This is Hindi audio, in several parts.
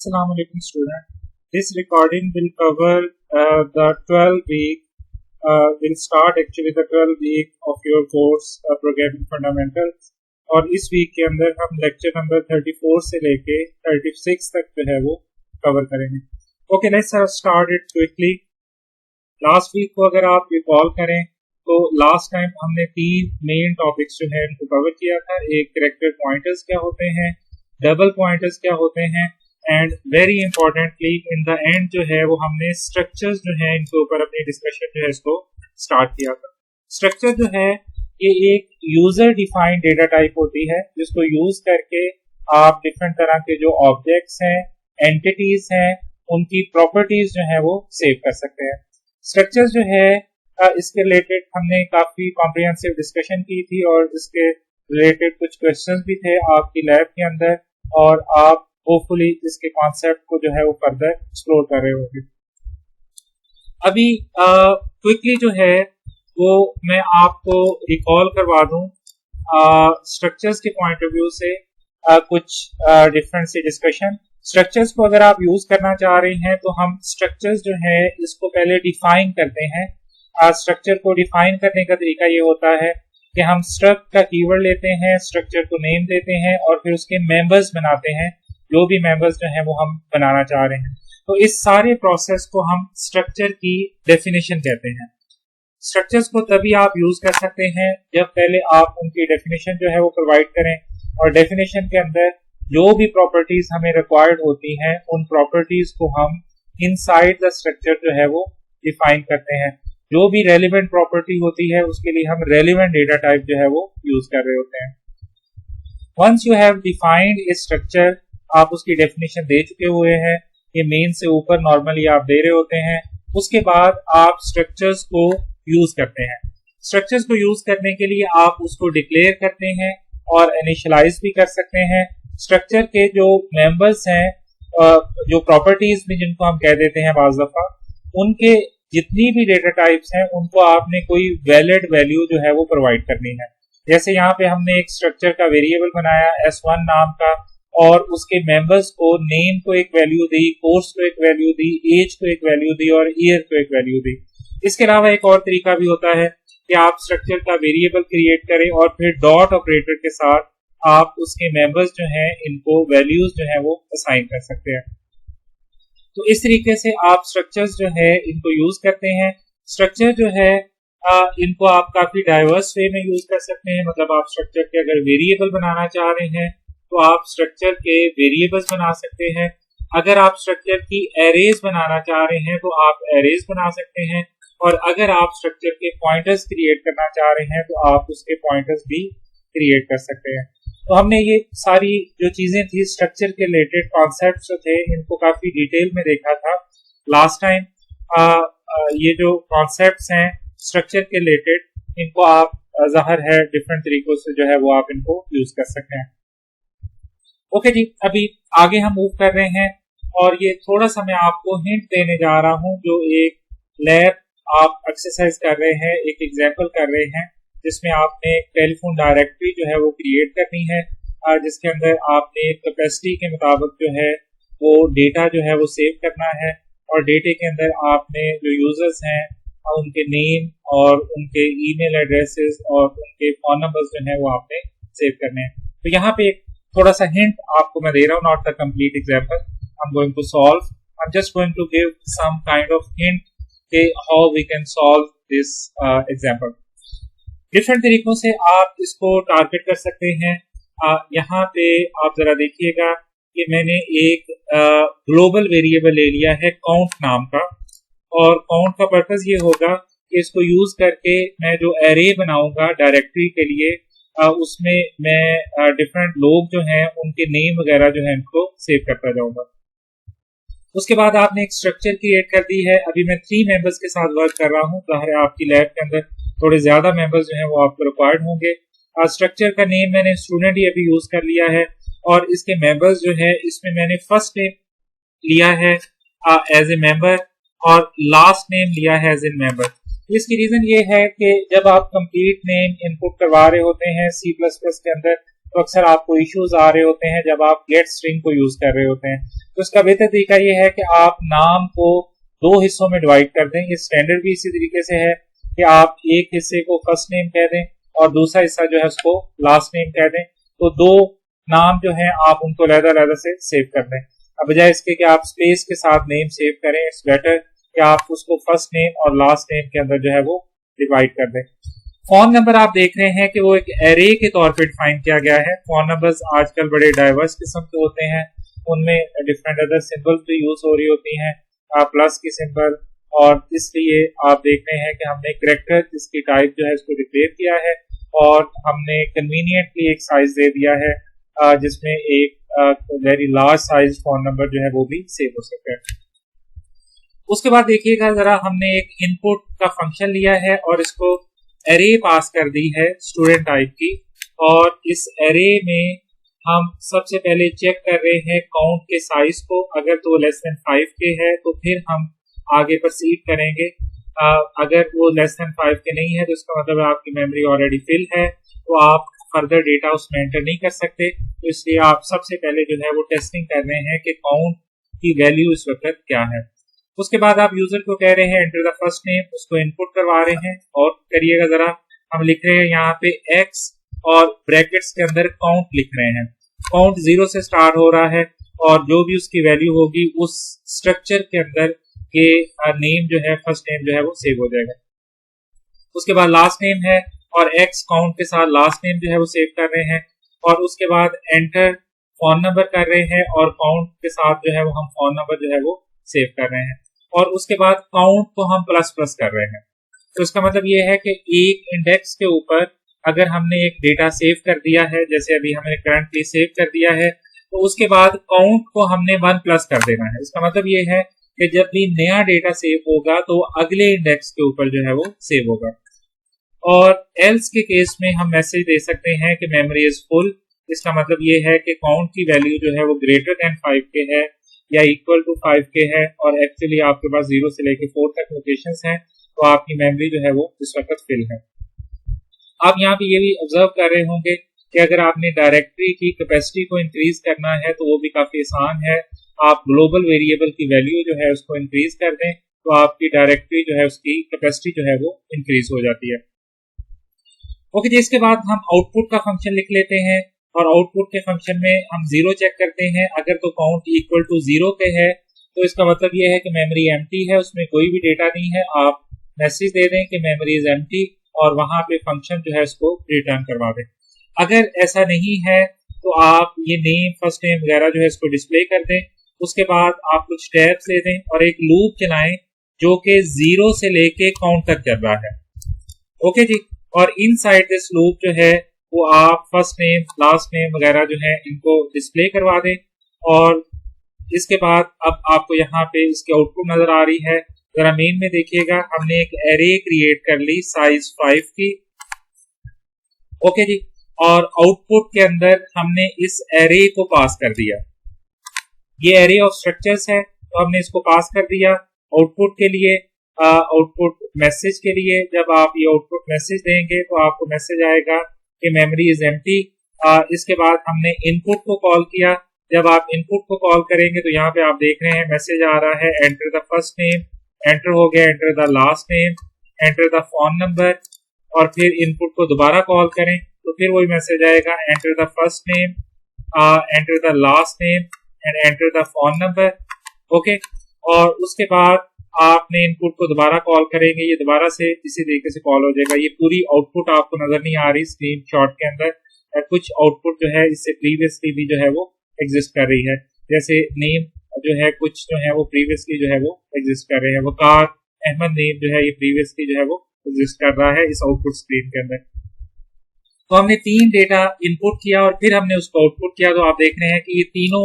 Assalamu alaikum student. This recording will cover the 12 week will start actually the 12 week of your course programming fundamentals और इस वीक के अंदर हम लेक्चर नंबर 34 से लेके 36 तक जो है वो कवर करेंगे. Okay, let's start it quickly. Last week को अगर आप रिकॉल करें तो लास्ट टाइम हमने 3 मेन टॉपिक्स जो है इनको कवर किया था. एक कैरेक्टर पॉइंटर्स क्या होते हैं, डबल पॉइंटर्स क्या होते हैं, and very importantly in the end जो है वो हमने स्ट्रक्चर्स जो है इनके ऊपर अपनी डिस्कशन जो है इसको स्टार्ट किया था. स्ट्रक्चर जो है ये एक यूजर डिफाइंड डेटा टाइप होती है जिसको यूज करके आप डिफरेंट तरह के जो ऑब्जेक्ट्स हैं, एंटिटीज हैं, उनकी प्रॉपर्टीज जो है वो सेव कर सकते हैं. स्ट्रक्चर जो है इसके रिलेटेड हमने काफी कॉम्प्रिहेंसिव डिस्कशन की थी और इसके रिलेटेड कुछ क्वेश्चंस भी थे आपकी लैब के अंदर और आप होपफुली इसके कॉन्सेप्ट को जो है वो फर्दर एक्सप्लोर कर रहे होंगे. अभी क्विकली जो है वो मैं आपको रिकॉल करवा दूं स्ट्रक्चर्स के पॉइंट ऑफ व्यू से कुछ डिफरेंट सी डिस्कशन. स्ट्रक्चर्स को अगर आप यूज करना चाह रहे हैं तो हम स्ट्रक्चर्स जो है इसको पहले डिफाइन करते हैं. स्ट्रक्चर को डिफाइन करने का तरीका ये होता है कि हम स्ट्रक्ट का कीवर्ड लेते हैं, स्ट्रक्चर को नेम देते हैं और फिर उसके मेंबर्स बनाते हैं, जो भी मेंबर्स जो है वो हम बनाना चाह रहे हैं. तो इस सारे प्रोसेस को हम स्ट्रक्चर की डेफिनेशन कहते हैं. स्ट्रक्चर्स को तभी आप यूज कर सकते हैं जब पहले आप उनकी डेफिनेशन जो है वो प्रोवाइड करें और डेफिनेशन के अंदर जो भी प्रॉपर्टीज हमें रिक्वायर्ड होती हैं उन प्रॉपर्टीज को हम इनसाइड द स्ट्रक्चर जो है वो डिफाइन करते हैं. जो भी रेलिवेंट प्रॉपर्टी होती है उसके लिए हम रेलिवेंट डेटा टाइप जो है वो यूज कर रहे होते हैं. Once you have defined a structure, आप उसकी डेफिनेशन दे चुके हुए हैं, ये मेन से ऊपर नॉर्मली आप दे रहे होते हैं. उसके बाद आप स्ट्रक्चर्स को यूज करते हैं. स्ट्रक्चर्स को यूज करने के लिए आप उसको डिक्लेयर करते हैं और इनिशियलाइज भी कर सकते हैं. स्ट्रक्चर के जो मेंबर्स हैं, जो प्रॉपर्टीज भी जिनको हम कह देते हैं बाज़ दफा, उनके जितनी भी डेटा टाइप्स हैं उनको आपने कोई वैलिड वैल्यू जो है वो प्रोवाइड करनी है. जैसे यहाँ पे हमने एक स्ट्रक्चर का वेरिएबल बनाया S1 नाम का और उसके मेंबर्स को नेम को एक वैल्यू दी, कोर्स को एक वैल्यू दी, एज को एक वैल्यू दी और ईयर को एक वैल्यू दी. इसके अलावा एक और तरीका भी होता है कि आप स्ट्रक्चर का वेरिएबल क्रिएट करें और फिर डॉट ऑपरेटर के साथ आप उसके मेंबर्स जो हैं इनको वैल्यूज जो है वो असाइन कर सकते हैं. तो इस तरीके से आप स्ट्रक्चर्स जो है इनको यूज करते हैं. स्ट्रक्चर जो है इनको आप काफी डाइवर्स वे में यूज कर सकते हैं. मतलब आप स्ट्रक्चर के अगर वेरिएबल बनाना चाह रहे हैं तो आप स्ट्रक्चर के वेरिएबल्स बना सकते हैं. अगर आप स्ट्रक्चर की एरेज बनाना चाह रहे हैं तो आप एरेज बना सकते हैं और अगर आप स्ट्रक्चर के पॉइंटर्स क्रिएट करना चाह रहे हैं तो आप उसके पॉइंटर्स भी क्रिएट कर सकते हैं. तो हमने ये सारी जो चीजें थी स्ट्रक्चर के रिलेटेड कॉन्सेप्ट जो थे इनको काफी डिटेल में देखा था लास्ट टाइम. ये जो कॉन्सेप्ट्स हैं स्ट्रक्चर के रिलेटेड इनको आप जाहिर है डिफरेंट तरीकों से जो है वो आप इनको यूज कर सकते हैं. ओके जी, अभी आगे हम मूव कर रहे हैं और ये थोड़ा सा मैं आपको हिंट देने जा रहा हूँ. जो एक लैब आप एक्सरसाइज कर रहे हैं, एक एग्जाम्पल कर रहे हैं जिसमें आपने टेलीफोन डायरेक्टरी जो है वो क्रिएट करनी है जिसके अंदर आपने कैपेसिटी के मुताबिक जो है वो डेटा जो है वो सेव करना है और डेटे के अंदर आपने जो यूजर्स हैं उनके नेम और उनके ईमेल एड्रेसेस और उनके फोन नंबर्स जो है वो आपने सेव करने हैं. तो यहाँ पे थोड़ा सा हिंट आपको मैं दे रहा हूँ, not the complete example. I am going to solve, I am just going to give some kind of hint कि how we can solve this example. Different तरीकों से आप इसको टारगेट कर सकते हैं. यहाँ पे आप जरा देखिएगा कि मैंने एक ग्लोबल वेरिएबल ले लिया है काउंट नाम का और काउंट का पर्पस ये होगा कि इसको यूज करके मैं जो एरे बनाऊंगा डायरेक्टरी के लिए उसमें मैं डिफरेंट लोग जो हैं उनके नेम वगैरह जो है इनको सेव करता जाऊंगा. उसके बाद आपने एक स्ट्रक्चर क्रिएट कर दी है. अभी मैं 3 मेंबर्स के साथ वर्क कर रहा हूँ. जाहिर है आपकी लैब के अंदर थोड़े ज्यादा मेंबर्स जो हैं वो आपको रिक्वायर्ड होंगे. स्ट्रक्चर का नेम मैंने स्टूडेंट ही अभी यूज कर लिया है और इसके मेंबर्स जो है इसमें मैंने फर्स्ट नेम लिया है एज ए मेंबर और लास्ट नेम लिया है एज ए मेंबर. इसकी रीजन ये है कि जब आप कंप्लीट नेम इनपुट करवा रहे होते हैं C++ के अंदर तो अक्सर आपको इश्यूज आ रहे होते हैं जब आप गेट स्ट्रिंग को यूज कर रहे होते हैं। तो इसका बेहतर तरीका ये है कि आप नाम को 2 हिस्सों में डिवाइड कर दें। ये स्टैंडर्ड भी इसी तरीके से है कि आप एक हिस्से को फर्स्ट नेम कह दें और दूसरा हिस्सा जो है उसको लास्ट नेम कह दें। तो 2 नाम जो है आप उनको अलग-अलग से सेव कर दें। अब बजाय इसके कि आप स्पेस के साथ नेम सेव करें, इट्स बेटर कि आप उसको फर्स्ट नेम और लास्ट नेम के अंदर जो है वो डिवाइड कर दें। फोन नंबर आप देख रहे हैं कि वो एक एरे के तौर पे डिफाइन किया गया है। फोन नंबर्स आजकल बड़े डाइवर्स किस्म के होते हैं, उनमें डिफरेंट अदर सिंबल्स भी यूज हो रही होती हैं, प्लस की सिंबल, और इसलिए आप देख रहे हैं कि हमने करेक्टर जिसकी टाइप जो है इसको डिक्लेयर किया है और हमने कन्वीनियंटली एक साइज दे दिया है जिसमें एक very large size phone number जो है वो भी सेव हो सके। उसके बाद देखिएगा जरा, हमने एक इनपुट का फंक्शन लिया है और इसको एरे पास कर दी है स्टूडेंट टाइप की, और इस एरे में हम सबसे पहले चेक कर रहे हैं काउंट के साइज को। अगर तो लेस देन 5 के है तो फिर हम आगे प्रोसीड करेंगे। अगर वो लेस देन 5 के नहीं है तो इसका मतलब आपकी मेमोरी ऑलरेडी फिल है, तो आप फर्दर डेटा उसमें एंटर नहीं कर सकते। तो इसलिए आप सबसे पहले जो है वो टेस्टिंग कर रहे हैं कि काउंट की वैल्यू इस वक्त क्या है। उसके बाद आप यूजर को कह रहे हैं एंटर द फर्स्ट नेम, उसको इनपुट करवा रहे हैं और करिएगा जरा, हम लिख रहे हैं यहाँ पे x और ब्रैकेट्स के अंदर काउंट लिख रहे हैं। काउंट 0 से स्टार्ट हो रहा है और जो भी उसकी वैल्यू होगी उस स्ट्रक्चर के अंदर के नेम जो है फर्स्ट नेम जो है वो सेव हो जाएगा। उसके बाद लास्ट नेम है और x काउंट के साथ लास्ट नेम जो है वो सेव कर रहे हैं, और उसके बाद एंटर फोन नंबर कर रहे हैं और काउंट के साथ जो है वो हम फोन नंबर जो है वो सेव कर रहे हैं, और उसके बाद काउंट को हम प्लस प्लस कर रहे हैं। तो इसका मतलब ये है कि एक इंडेक्स के ऊपर अगर हमने एक डेटा सेव कर दिया है, जैसे अभी हमने करंटली सेव कर दिया है, तो उसके बाद काउंट को हमने 1 प्लस कर देना है। इसका मतलब ये है कि जब भी नया डेटा सेव होगा तो अगले इंडेक्स के ऊपर जो है वो सेव होगा। और एल्स के केस में हम मैसेज दे सकते हैं कि मेमोरी इज फुल। इसका मतलब ये है कि काउंट की वैल्यू जो है वो ग्रेटर देन 5 के है या इक्वल टू 5 के है, और एक्चुअली आपके पास 0 से लेकर 4 तक लोकेशंस हैं, तो आपकी मेमोरी जो है वो इस वक्त फिल है। आप यहाँ पे ये भी ऑब्जर्व कर रहे होंगे कि अगर आपने डायरेक्टरी की कैपेसिटी को इंक्रीज करना है तो वो भी काफी आसान है। आप ग्लोबल वेरिएबल की वैल्यू जो है उसको इंक्रीज कर दें तो आपकी डायरेक्टरी जो है उसकी कैपेसिटी जो है वो इंक्रीज हो जाती है। ओके जी, इसके बाद हम आउटपुट का फंक्शन लिख लेते हैं, और आउटपुट के फंक्शन में हम 0 चेक करते हैं। अगर तो काउंट इक्वल टू 0 के है तो इसका मतलब ये है कि मेमोरी एम्प्टी है, उसमें कोई भी डेटा नहीं है। आप मैसेज दे दें कि मेमोरी इज एम्प्टी और वहां पे फंक्शन जो है इसको रिटर्न करवा दें। अगर ऐसा नहीं है तो आप ये नेम, फर्स्ट नेम वगैरह जो है इसको डिस्प्ले कर दें। उसके बाद आप कुछ टैब्स दे दें और एक लूप चलाएं जो कि 0 से लेके काउंट तक चल रहा है। ओके जी, और इनसाइड दिस लूप जो है वो आप फर्स्ट नेम, लास्ट नेम वगैरह जो है इनको डिस्प्ले करवा दें। और इसके बाद अब आपको यहाँ पे इसकी आउटपुट नजर आ रही है। जरा मेन में देखिएगा, हमने एक एरे क्रिएट कर ली साइज 5 की। ओके जी, और आउटपुट के अंदर हमने इस एरे को पास कर दिया। ये एरे ऑफ स्ट्रक्चर्स है तो हमने इसको पास कर दिया आउटपुट के लिए। आउटपुट मैसेज के लिए जब आप ये आउटपुट मैसेज देंगे तो आपको मैसेज आएगा कि मेमोरी इज एम्प्टी। इसके बाद हमने इनपुट को कॉल किया। जब आप इनपुट को कॉल करेंगे तो यहाँ पे आप देख रहे हैं मैसेज आ रहा है enter the first name, enter हो गया, enter the last name, enter the phone number, और फिर इनपुट को दोबारा कॉल करें तो फिर वही मैसेज आएगा enter the first name, enter the last name and enter the phone number. Okay, और उसके बाद आपने इनपुट को दोबारा कॉल करेंगे, ये दोबारा से इसी तरीके से कॉल हो जाएगा। ये पूरी आउटपुट आपको नजर नहीं आ रही स्क्रीन शॉट के अंदर, कुछ आउटपुट जो है इससे प्रीवियसली भी जो है वो एग्जिस्ट कर रही है, जैसे नेम जो है कुछ जो है वो प्रीवियसली जो है वो एग्जिस्ट कर रहे हैं। वकार अहमद नेम जो है ये प्रीवियसली जो है वो एग्जिस्ट कर रहा है इस आउटपुट स्क्रीन के अंदर। तो हमने 3 डेटा इनपुट किया और फिर हमने उसको आउटपुट किया। तो आप देख रहे हैं कि ये तीनों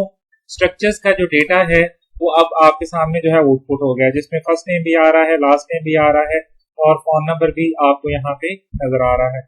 स्ट्रक्चर्स का जो डेटा है वो अब आपके सामने जो है आउटपुट हो गया, जिसमें फर्स्ट नेम भी आ रहा है, लास्ट नेम भी आ रहा है और फोन नंबर भी आपको यहाँ पे नजर आ रहा है।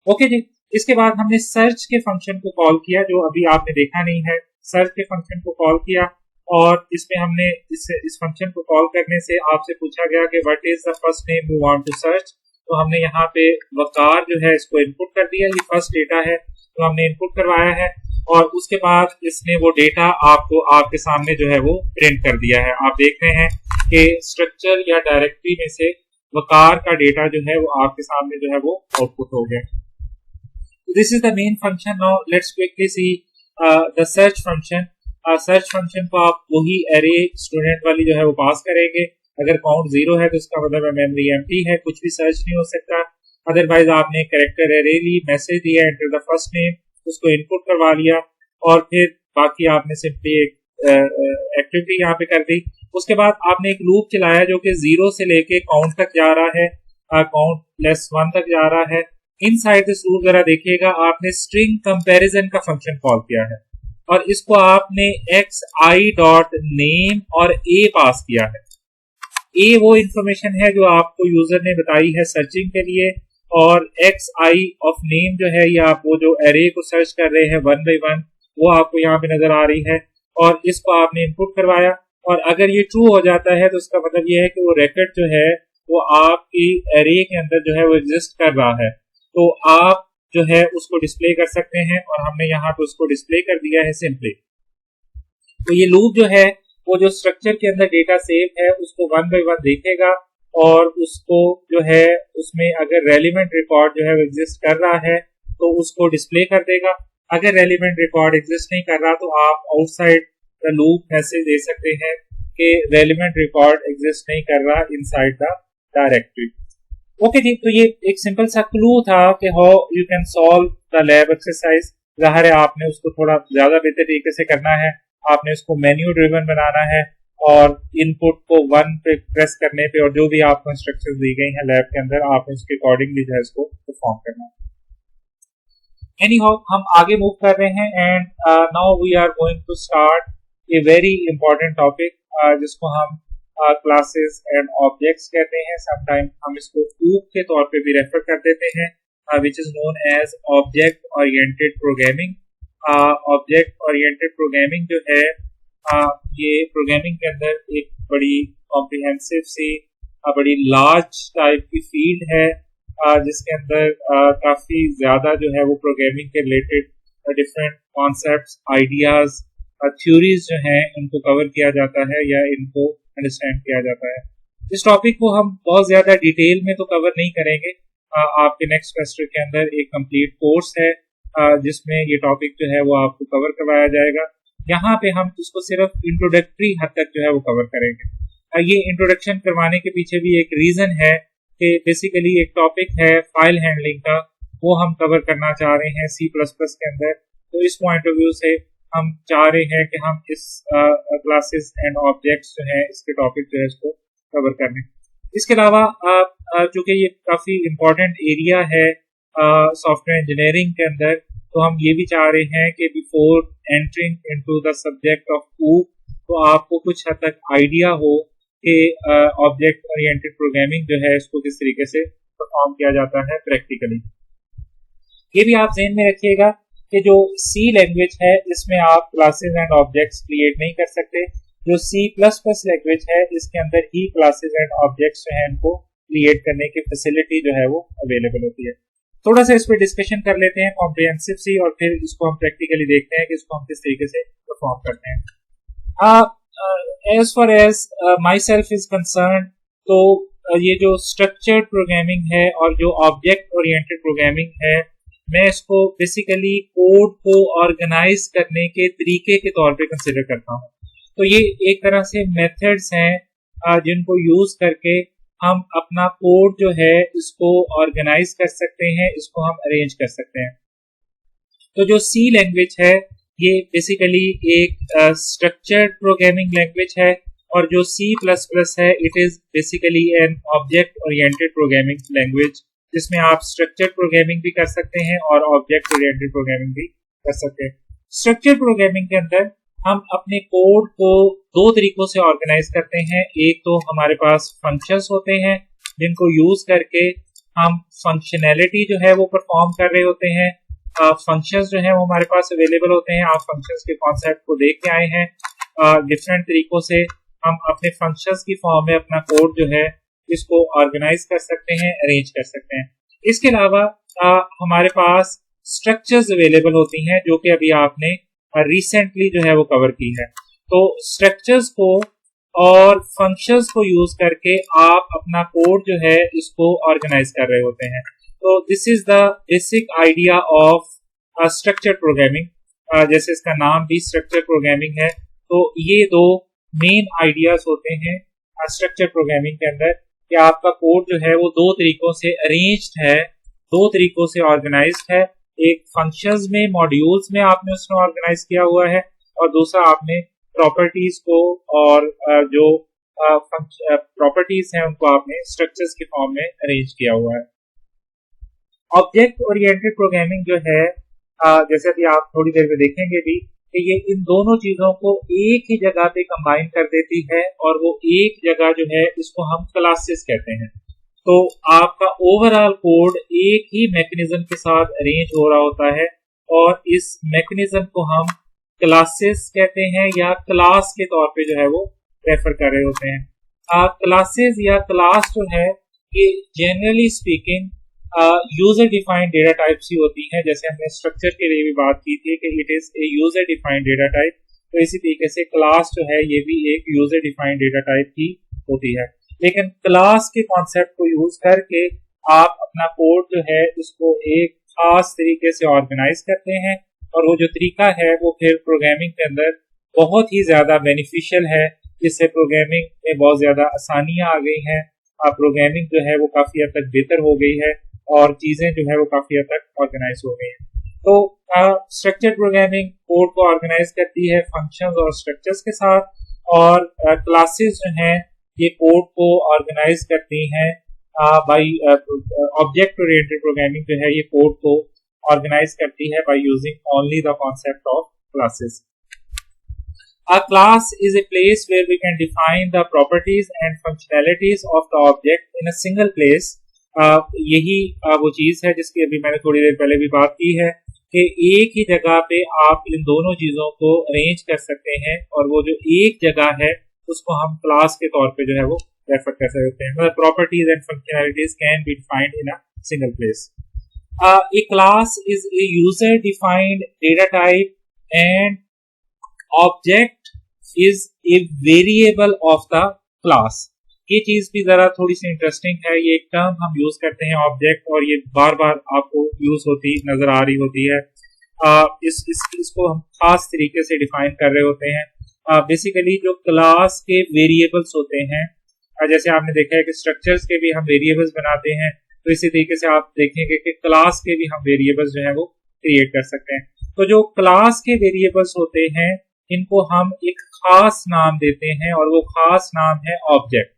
ओके जी, इसके बाद हमने सर्च के फंक्शन को कॉल किया जो अभी आपने देखा नहीं है। सर्च के फंक्शन को कॉल किया और इसमें हमने इस फंक्शन को कॉल करने से आपसे पूछा गया कि what is the first name you want to search. तो हमने यहाँ पे वकार जो है इसको इनपुट कर दिया, ये फर्स्ट डेटा है तो हमने इनपुट करवाया है और उसके बाद इसने वो डेटा आपको आपके सामने जो है वो प्रिंट कर दिया है। आप देख रहे हैं कि स्ट्रक्चर या डायरेक्टरी में से वकार का डेटा जो है वो आपके सामने जो है वो आउटपुट हो गया। This is the main function. Now let's quickly see the search function. Search function को आप वही एरे स्टूडेंट वाली जो है वो पास करेंगे। अगर काउंट 0 है तो इसका मतलब मेमोरी एम्प्टी है, कुछ भी सर्च नहीं हो सकता। अदरवाइज आपने कैरेक्टर एरे ली, मैसेज दिया, एंटर द फर्स्ट नेम, उसको इनपुट करवा लिया और फिर बाकी आपने सिंपली एक एक्टिविटी यहाँ पे कर दी। उसके बाद आपने एक लूप चलाया जो कि 0 से लेके काउंट तक जा रहा है, काउंट +1 तक जा रहा है। इनसाइड दिस लूप जरा देखिएगा, आपने स्ट्रिंग कंपैरिजन का फंक्शन कॉल किया है और इसको आपने xi.name और a पास किया है। a वो इंफॉर्मेशन है जो आपको यूजर ने बताई है सर्चिंग के लिए और xi ऑफ नेम जो है या आप वो जो एरे को सर्च कर रहे हैं 1 by 1 वो आपको यहाँ पे नजर आ रही है और इसको आपने इनपुट करवाया और अगर ये ट्रू हो जाता है तो इसका मतलब ये है कि वो रिकॉर्ड जो है वो आपकी एरे के अंदर जो है वो एग्जिस्ट कर रहा है, तो आप जो है उसको डिस्प्ले कर सकते हैं और हमने यहाँ पे उसको डिस्प्ले कर दिया है सिंपली। तो ये लूप जो है वो जो स्ट्रक्चर के अंदर डेटा सेव है उसको 1 by 1 देखेगा और उसको जो है उसमें अगर रेलिवेंट रिकॉर्ड जो है वो एग्जिस्ट कर रहा है तो उसको डिस्प्ले कर देगा। अगर रेलिवेंट रिकॉर्ड एग्जिस्ट नहीं कर रहा तो आप आउटसाइड द लूप मैसेज दे सकते हैं कि रेलिवेंट रिकॉर्ड एग्जिस्ट नहीं कर रहा इनसाइड द डायरेक्टरी। ओके जी, तो ये एक सिंपल सा क्लू था कि how you can solve the lab exercise. जाहिर है आपने उसको थोड़ा ज्यादा बेहतर तरीके से करना है, आपने उसको मेन्यू ड्रिवन बनाना है और इनपुट को 1 पे प्रेस करने पे और जो भी आपको इंस्ट्रक्शंस दी गई हैं लैब के अंदर आपने उसके अकॉर्डिंगली जो है इसको परफॉर्म करना है। एनी हाउ हम आगे मूव कर रहे हैं and now we are going to start a very important topic जिसको हम क्लासेस एंड ऑब्जेक्ट्स कहते हैं। समटाइम हम इसको ऊप के तौर पे भी रेफर कर देते हैं, which is known as object oriented programming. Object oriented programming जो है ये प्रोग्रामिंग के अंदर एक बड़ी कॉम्प्रिहेंसिव सी बड़ी लार्ज टाइप की फील्ड है जिसके अंदर काफी ज्यादा जो है वो प्रोग्रामिंग के related different concepts, ideas, theories जो हैं इनको कवर किया जाता है या इनको अंडरस्टैंड किया जाता है। इस टॉपिक को हम बहुत ज्यादा डिटेल में तो कवर नहीं करेंगे, आपके नेक्स्ट सेमेस्टर के अंदर एक कंप्लीट कोर्स है जिसमें ये टॉपिक जो है वो आपको कवर करवाया जाएगा। यहाँ पे हम इसको सिर्फ इंट्रोडक्टरी हद तक जो है वो कवर करेंगे। ये इंट्रोडक्शन करवाने के पीछे भी एक रीजन है कि बेसिकली एक टॉपिक है फाइल हैंडलिंग का, वो हम कवर करना चाह रहे हैं C++ के अंदर। तो इस पॉइंट ऑफ व्यू से हम चाह रहे हैं कि हम इस क्लासेस एंड ऑब्जेक्ट्स जो है इसके टॉपिक जो है इसको कवर कर लें। इसके अलावा चूंकि ये काफी इम्पोर्टेंट एरिया है सॉफ्टवेयर इंजीनियरिंग के अंदर, तो हम ये भी चाह रहे हैं कि before entering into the subject of ऊप तो आपको कुछ हद तक आइडिया हो कि ऑब्जेक्ट ओरिएंटेड प्रोग्रामिंग जो है इसको किस तरीके से परफॉर्म किया जाता है प्रैक्टिकली। ये भी आप ज़हन में रखिएगा कि जो C लैंग्वेज है इसमें आप क्लासेस एंड ऑब्जेक्ट्स क्रिएट नहीं कर सकते। जो C++ लैंग्वेज है इसके अंदर ही क्लासेस एंड ऑब्जेक्ट्स जो है इनको क्रिएट करने की फैसिलिटी जो है वो अवेलेबल होती है। थोड़ा सा इस पर डिस्कशन कर लेते हैं कॉम्प्रिहेंसिव सी और फिर इसको हम प्रैक्टिकली देखते हैं कि इसको हम किस तरीके से परफॉर्म करते हैं। As far as myself is concern, तो ये जो स्ट्रक्चर्ड प्रोग्रामिंग है और जो ऑब्जेक्ट ओरिएंटेड प्रोग्रामिंग है, मैं इसको बेसिकली कोड को ऑर्गेनाइज करने के तरीके के तौर पे कंसिडर करता हूँ। तो ये एक तरह से मेथड्स हैं जिनको यूज करके हम अपना कोड जो है इसको ऑर्गेनाइज कर सकते हैं, इसको हम अरेंज कर सकते हैं। तो जो C लैंग्वेज है ये बेसिकली एक स्ट्रक्चर्ड प्रोग्रामिंग लैंग्वेज है और जो C++ है it is basically an object oriented programming language जिसमें आप स्ट्रक्चर्ड प्रोग्रामिंग भी कर सकते हैं और ऑब्जेक्ट ओरिएंटेड प्रोग्रामिंग भी कर सकते हैं। स्ट्रक्चर्ड प्रोग्रामिंग के अंदर हम अपने कोड को दो तरीकों से ऑर्गेनाइज करते हैं। एक तो हमारे पास फंक्शंस होते हैं जिनको यूज करके हम फंक्शनैलिटी जो है वो परफॉर्म कर रहे होते हैं। फंक्शंस जो है वो हमारे पास अवेलेबल होते हैं, आप फंक्शंस के कॉन्सेप्ट को देख के आए हैं। डिफरेंट तरीकों से हम अपने फंक्शंस की फॉर्म में अपना कोड जो है इसको ऑर्गेनाइज कर सकते हैं, अरेंज कर सकते हैं। इसके अलावा हमारे पास स्ट्रक्चर्स अवेलेबल होती हैं जो कि अभी आपने रिसेंटली जो है वो कवर की है। तो स्ट्रक्चर्स को और फंक्शंस को यूज करके आप अपना कोड जो है इसको ऑर्गेनाइज कर रहे होते हैं। तो this is the basic idea of structure programming. जैसे इसका नाम भी स्ट्रक्चर प्रोग्रामिंग है, तो ये दो मेन आइडियाज होते हैं स्ट्रक्चर प्रोग्रामिंग के अंदर कि आपका कोड जो है वो दो तरीकों से अरेंज्ड है, दो तरीकों से ऑर्गेनाइज्ड है। एक फंक्शंस में, मॉड्यूल्स में आपने उसमें ऑर्गेनाइज किया हुआ है, और दूसरा आपने प्रॉपर्टीज को और जो प्रॉपर्टीज हैं उनको आपने स्ट्रक्चर्स के फॉर्म में अरेंज किया हुआ है। ऑब्जेक्ट ओरिएंटेड प्रोग्रामिंग जो है, जैसे कि आप थोड़ी देर में देखेंगे भी कि ये इन दोनों चीजों को एक ही जगह पे कंबाइन कर देती है, और वो एक जगह जो है इसको हम क्लासेस कहते हैं। तो आपका ओवरऑल कोड एक ही मैकेनिज्म के साथ अरेंज हो रहा होता है, और इस मैकेनिज्म को हम क्लासेस कहते हैं या क्लास के तौर पे जो है वो रेफर कर रहे होते हैं। क्लासेस या क्लास जो है ये generally speaking user defined data types ही होती हैं। जैसे हमने स्ट्रक्चर के लिए भी बात की थी कि it is a user defined data type, तो इसी तरीके से क्लास जो है ये भी एक यूजर डिफाइंड डेटा टाइप ही होती है। लेकिन क्लास के कॉन्सेप्ट को यूज करके आप अपना कोड जो है इसको एक खास तरीके से ऑर्गेनाइज करते हैं, और वो जो तरीका है वो फिर प्रोग्रामिंग के अंदर बहुत ही ज्यादा बेनिफिशियल है, जिससे प्रोग्रामिंग में बहुत ज्यादा आसानियां आ गई हैं। प्रोग्रामिंग जो है वो काफी हद तक बेहतर हो गई है, और चीजें जो है वो काफी हद तक ऑर्गेनाइज हो गई हैं। तो स्ट्रक्चर प्रोग्रामिंग कोड को ऑर्गेनाइज करती है फंक्शंस और स्ट्रक्चर्स के साथ, और क्लासेस जो हैं ये कोड को ऑर्गेनाइज करती हैं बाय ऑब्जेक्ट ओरिएंटेड प्रोग्रामिंग जो है ये कोड को ऑर्गेनाइज करती है by using only the concept of classes. A class is a place where we can define the properties and functionalities of the object in a single place. यही वो चीज है जिसकी अभी मैंने थोड़ी देर पहले भी बात की है कि एक ही जगह पे आप इन दोनों चीजों को अरेंज कर सकते हैं, और वो जो एक जगह है उसको हम क्लास के तौर पे जो है वो रेफर कर सकते हैं। मतलब properties and functionalities can be defined in a single place. A class is a user defined data type and object is a variable of the class। ये चीज भी जरा थोड़ी सी इंटरेस्टिंग है। ये एक टर्म हम यूज करते हैं ऑब्जेक्ट, और ये बार बार आपको यूज होती नजर आ रही होती है। इसको हम खास तरीके से डिफाइन कर रहे होते हैं। बेसिकली जो क्लास के वेरिएबल्स होते हैं, जैसे आपने देखा है कि स्ट्रक्चर्स के भी हम वेरिएबल्स बनाते हैं, तो इसी तरीके से आप देखेंगे कि क्लास के भी हम वेरिएबल्स जो है वो क्रिएट कर सकते हैं। तो जो क्लास के वेरिएबल्स होते हैं इनको हम एक खास नाम देते हैं, और वो खास नाम है ऑब्जेक्ट।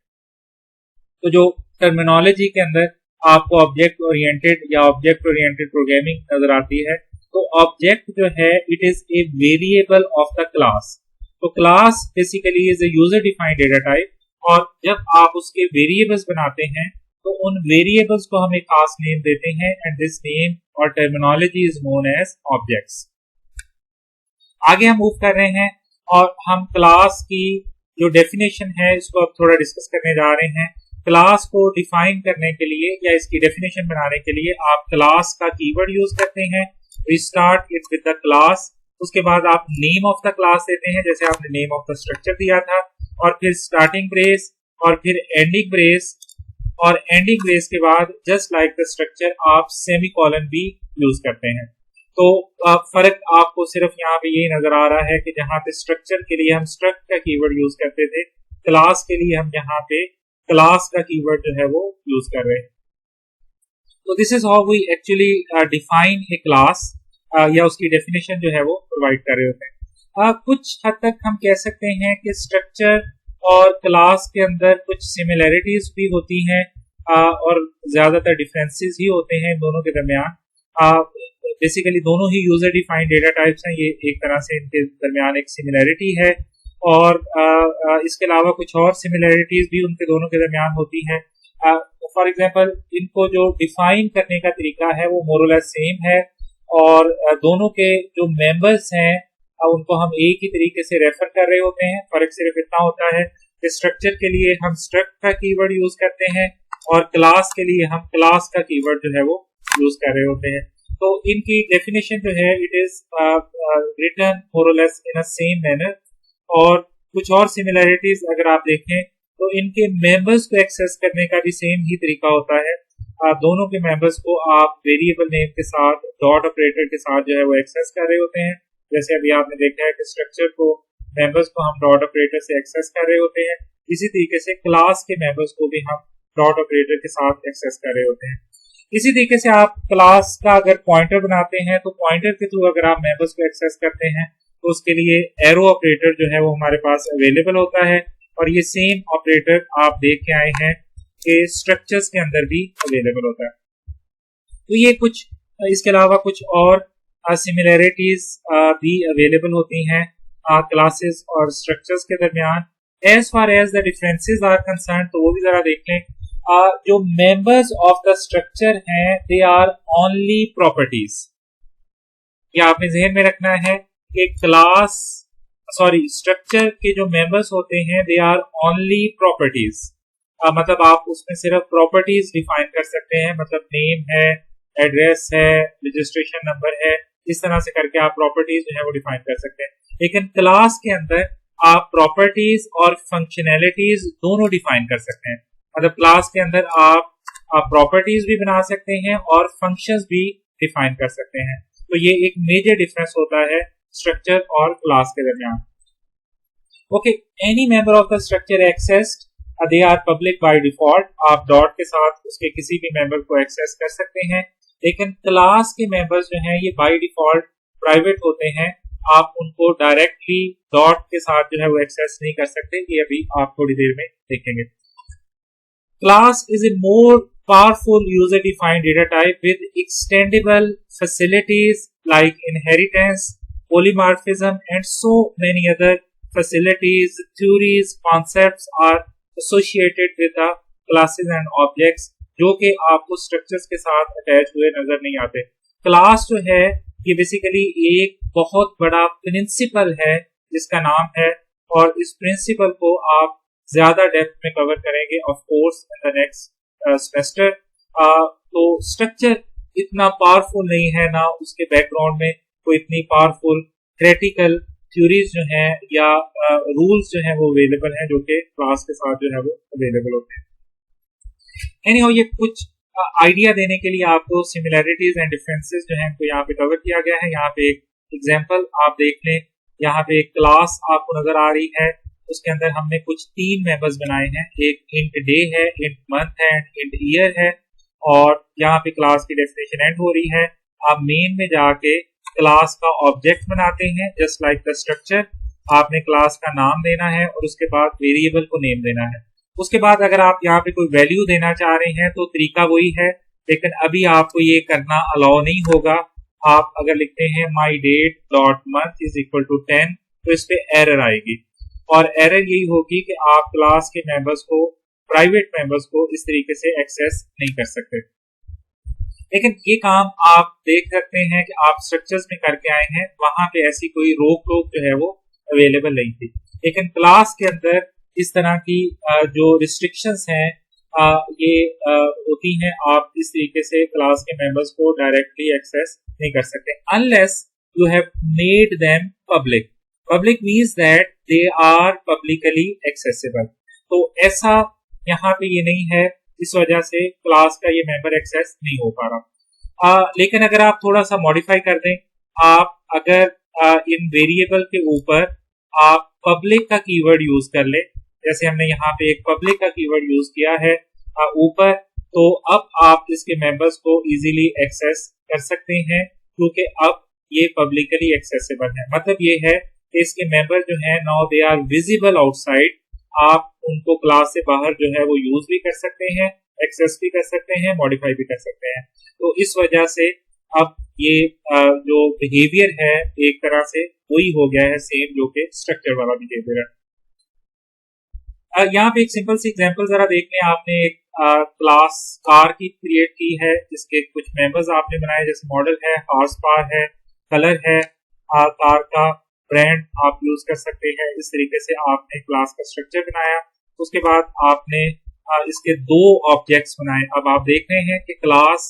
तो जो टर्मिनोलॉजी के अंदर आपको ऑब्जेक्ट ओरिएंटेड या ऑब्जेक्ट ओरिएंटेड प्रोग्रामिंग नजर आती है, तो ऑब्जेक्ट जो है it is a variable of the class. तो class basically is a user defined data type, और जब आप उसके वेरिएबल्स बनाते हैं तो उन वेरिएबल्स को हम एक खास नेम देते हैं, एंड दिस नेम और terminology is known as objects. आगे हम मूव कर रहे हैं, और हम क्लास की जो डेफिनेशन है इसको अब थोड़ा डिस्कस करने जा रहे हैं। क्लास को डिफाइन करने के लिए या इसकी डेफिनेशन बनाने के लिए आप क्लास का कीवर्ड यूज करते हैं। We start it with the class, उसके बाद आप नेम ऑफ द क्लास देते हैं, जैसे आपने नेम ऑफ द स्ट्रक्चर दिया था, और फिर स्टार्टिंग ब्रेस, और फिर एंडिंग ब्रेस, और एंडिंग ब्रेस के बाद जस्ट लाइक द स्ट्रक्चर आप सेमीकोलन भी यूज करते हैं। तो फर्क आपको सिर्फ यहाँ पे यही नजर आ रहा है कि जहाँ पे स्ट्रक्चर के लिए हम स्ट्रक्ट का कीवर्ड यूज करते थे, क्लास के लिए हम यहाँ पे क्लास का कीवर्ड जो है वो यूज कर रहे हैं। तो this is how we actually define a class, या उसकी डेफिनेशन जो है वो प्रोवाइड कर रहे होते हैं। कुछ हद तक हम कह सकते हैं कि स्ट्रक्चर और क्लास के अंदर कुछ सिमिलैरिटीज भी होती हैं, और ज्यादातर डिफरेंसेस ही होते हैं दोनों के दरमियान। बेसिकली दोनों ही यूजर डिफाइंड डेटा टाइप्स हैं, ये एक तरह से इनके दरमियान एक सिमिलैरिटी है, और इसके अलावा कुछ और सिमिलैरिटीज भी उनके दोनों के दरमियान होती हैं। फॉर एग्जांपल इनको जो डिफाइन करने का तरीका है वो मोर और लेस सेम है, और दोनों के जो मेंबर्स हैं उनको हम एक ही तरीके से रेफर कर रहे होते हैं। फर्क सिर्फ इतना होता है स्ट्रक्चर के लिए हम स्ट्रक्ट का कीवर्ड यूज करते हैं और क्लास के लिए हम क्लास का कीवर्ड जो है वो यूज कर रहे होते हैं। तो इनकी डेफिनेशन जो है इट इज रिटन मोर और less in a same manner, और कुछ और सिमिलैरिटीज अगर आप देखें तो इनके मेंबर्स को एक्सेस करने का भी सेम ही तरीका होता है। दोनों के मेंबर्स को आप वेरिएबल नेम के साथ डॉट ऑपरेटर के साथ जो है वो एक्सेस कर रहे होते हैं। जैसे अभी आपने देखा है कि स्ट्रक्चर को मेंबर्स को हम डॉट ऑपरेटर से एक्सेस कर रहे होते हैं, इसी तरीके से क्लास के मेंबर्स को भी हम डॉट ऑपरेटर के साथ एक्सेस कर रहे होते हैं। इसी तरीके से आप क्लास का अगर पॉइंटर बनाते हैं तो पॉइंटर के थ्रू अगर आप मेंबर्स को एक्सेस करते हैं तो उसके लिए एरो ऑपरेटर जो है वो हमारे पास अवेलेबल होता है, और ये सेम ऑपरेटर आप देख के आए हैं कि स्ट्रक्चर्स के अंदर भी अवेलेबल होता है। तो ये कुछ इसके अलावा कुछ और सिमिलैरिटीज भी अवेलेबल होती हैं क्लासेस और स्ट्रक्चर्स के दरमियान। As far as the differences are concern, तो वो भी जरा देख लें। जो मेंबर्स ऑफ द स्ट्रक्चर हैं दे आर ओनली प्रॉपर्टीज। ये आपने जहन में रखना है कि स्ट्रक्चर के जो मेंबर्स होते हैं दे आर ओनली प्रॉपर्टीज। मतलब आप उसमें सिर्फ प्रॉपर्टीज डिफाइन कर सकते हैं, मतलब नेम है, एड्रेस है, रजिस्ट्रेशन नंबर है, इस तरह से करके आप प्रॉपर्टीज जो है वो डिफाइन कर सकते हैं। लेकिन क्लास के अंदर आप प्रॉपर्टीज और फंक्शनैलिटीज दोनों डिफाइन कर सकते हैं। मतलब क्लास के अंदर आप प्रॉपर्टीज भी बना सकते हैं और फंक्शंस भी डिफाइन कर सकते हैं। तो ये एक मेजर डिफरेंस होता है स्ट्रक्चर और क्लास के दरमियान। Okay, any member of the structure accessed they are public by default. आप डॉट के साथ उसके किसी भी मेंबर को एक्सेस कर सकते हैं, लेकिन क्लास के मेंबर्स जो हैं ये बाय डिफॉल्ट प्राइवेट होते हैं। आप उनको डायरेक्टली डॉट के साथ जो है वो एक्सेस नहीं कर सकते, ये अभी आप थोड़ी देर में देखेंगे। Class is a more powerful user defined data type with extendable facilities like inheritance, polymorphism and so many other facilities, theories, concepts are associated with the classes and objects जो कि आपको स्ट्रक्चर्स के साथ अटैच हुए नजर नहीं आते। क्लास जो है ये बेसिकली एक बहुत बड़ा प्रिंसिपल है जिसका नाम है, और इस प्रिंसिपल को आप ज्यादा डेप्थ में कवर करेंगे of course in the next semester. तो स्ट्रक्चर इतना पावरफुल नहीं है, ना उसके बैकग्राउंड में कोई इतनी पावरफुल क्रिटिकल थ्योरीज जो हैं या रूल्स जो हैं वो अवेलेबल हैं जो कि क्लास के साथ जो है वो अवेलेबल होते हैं। एनीहाउ ये कुछ आइडिया देने के लिए आपको सिमिलैरिटीज एंड डिफरेंसेस जो हैं तो यहाँ पे कवर किया गया है। यहाँ पे एक एग्जांपल आप देख लें, यहाँ पे एक क्लास आपको नजर आ रही है, उसके अंदर हमने कुछ 3 मेंबर्स बनाए हैं, एक इंट डे है, इंट मंथ है, इंट ईयर है, और यहाँ पे क्लास की डेफिनेशन एंड हो रही है। आप मेन में जाके क्लास का ऑब्जेक्ट बनाते हैं जस्ट लाइक द स्ट्रक्चर। आपने क्लास का नाम देना है और उसके बाद वेरिएबल को नेम देना है। उसके बाद अगर आप यहाँ पे कोई वैल्यू देना चाह रहे हैं तो तरीका वही है, लेकिन अभी आपको ये करना अलाउ नहीं होगा। आप अगर लिखते हैं my date dot month is equal to 10 तो इस पे एरर आएगी, और एरर यही होगी कि आप क्लास के मेंबर्स को, प्राइवेट मेंबर्स को इस तरीके से एक्सेस नहीं कर सकते। लेकिन ये काम आप देख सकते हैं कि आप स्ट्रक्चर्स में करके आए हैं, वहां पे ऐसी कोई रोक टोक जो है वो अवेलेबल नहीं थी। लेकिन क्लास के अंदर इस तरह की जो रिस्ट्रिक्शंस हैं ये होती हैं। आप इस तरीके से क्लास के मेंबर्स को डायरेक्टली एक्सेस नहीं कर सकते unless you have made them public. Public means that they are publicly accessible. तो ऐसा यहाँ पे ये नहीं है, इस वजह से क्लास का ये मेंबर एक्सेस नहीं हो पा रहा। लेकिन अगर आप थोड़ा सा मॉडिफाई कर दें, आप अगर इन वेरिएबल के ऊपर आप पब्लिक का कीवर्ड यूज कर ले, जैसे हमने यहाँ पे एक पब्लिक का कीवर्ड यूज किया है ऊपर, तो अब आप इसके मेंबर्स को इजीली एक्सेस कर सकते हैं क्योंकि अब ये पब्लिकली एक्सेसिबल है। मतलब ये है कि इसके मेंबर जो है now they are visible outside. आप उनको क्लास से बाहर जो है वो यूज भी कर सकते हैं, एक्सेस भी कर सकते हैं, मॉडिफाई भी कर सकते हैं। तो इस वजह से अब ये जो बिहेवियर है एक तरह से वही हो गया है सेम जो कि स्ट्रक्चर वाला बिहेवियर है। यहाँ पे एक सिंपल सी एग्जांपल जरा देख लें। आपने एक क्लास कार की क्रिएट की है जिसके कुछ मेंबर्स आपने बनाए, जैसे मॉडल है, हॉर्स पावर है, कलर है, कार का ब्रांड आप यूज कर सकते हैं। इस तरीके से आपने क्लास का स्ट्रक्चर बनाया। उसके बाद आपने इसके दो ऑब्जेक्ट्स बनाए। अब आप देख रहे हैं कि क्लास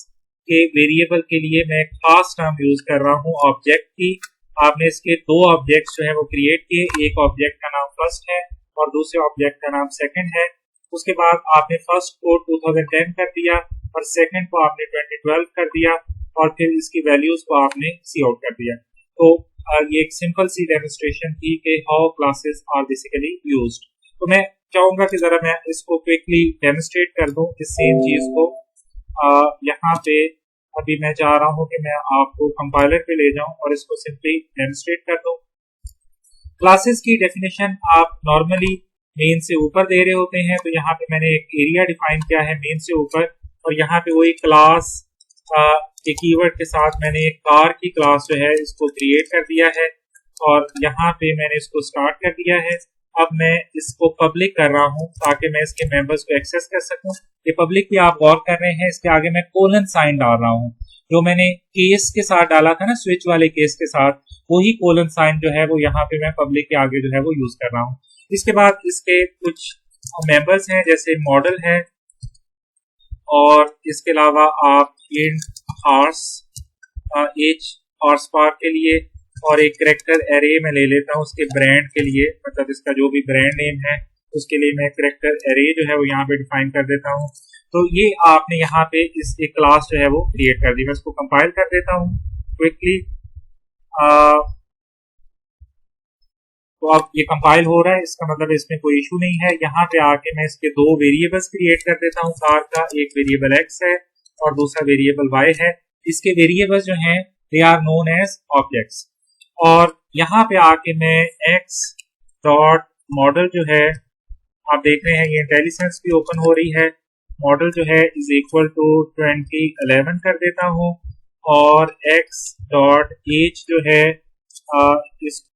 के वेरिएबल के लिए मैं खास टर्म यूज कर रहा हूँ ऑब्जेक्ट की। आपने इसके दो ऑब्जेक्ट्स जो है वो क्रिएट किए, एक ऑब्जेक्ट का नाम फर्स्ट है और दूसरे ऑब्जेक्ट का नाम सेकंड है। उसके बाद आपने फर्स्ट को 2010 कर दिया और सेकंड को आपने 2012 कर दिया और फिर इसकी वैल्यूज को आपने सी आउट कर दिया। तो ये एक सिंपल सी डेमोन्स्ट्रेशन थी कि how classes are basically used. तो मैं चाहूंगा कि जरा मैं इसको क्विकली डेमोन्स्ट्रेट कर दूं इस सेम चीज को। यहाँ पे अभी मैं चाह रहा हूँ कि मैं आपको कंपाइलर पे ले जाऊं और इसको सिंपली डेमोन्स्ट्रेट कर दूं। क्लासेस की डेफिनेशन आप नॉर्मली मेन से ऊपर दे रहे होते हैं, तो यहाँ पे मैंने एक एरिया डिफाइन किया है मेन से ऊपर, और यहाँ पे वही क्लास के कीवर्ड के साथ मैंने एक कार की क्लास जो है इसको क्रिएट कर दिया है और यहाँ पे मैंने इसको स्टार्ट कर दिया है। अब मैं इसको पब्लिक कर रहा हूँ ताकि मैं इसके मेंबर्स को एक्सेस कर सकूं। ये पब्लिक भी आप गौर कर रहे हैं, इसके आगे मैं कोलन साइन डाल रहा हूँ। जो मैंने केस के साथ डाला था ना, स्विच वाले केस के साथ, वही कोलन साइन जो है वो यहाँ पे मैं पब्लिक के आगे जो है वो यूज कर रहा हूँ। इसके बाद इसके कुछ मेंबर्स हैं जैसे मॉडल है और इसके अलावा आप इंट हॉर्स एज हॉर्स पावर के लिए और एक करेक्टर एरे में ले लेता हूँ उसके ब्रांड के लिए, मतलब इसका जो भी ब्रांड नेम है उसके लिए मैं करेक्टर एरे जो है वो यहाँ पे डिफाइन कर देता हूँ। तो ये आपने यहाँ पे इस एक क्लास जो है वो क्रिएट कर दी। मैं इसको कंपाइल कर देता हूँ क्विकली। तो अब ये कंपाइल हो रहा है, इसका मतलब इसमें कोई इशू नहीं है। यहाँ पे आके मैं इसके दो वेरिएबल्स क्रिएट कर देता हूँ कार का, एक वेरिएबल एक्स है और दूसरा वेरिएबल वाई है। इसके वेरिएबल्स जो हैं they are known as objects. और यहाँ पे आके मैं एक्स डॉट मॉडल जो है, आप देख रहे हैं ये इंटेलिसेंस भी ओपन हो रही है, मॉडल जो है इज इक्वल टू 2011 कर देता हूँ और एक्स डॉट एज जो है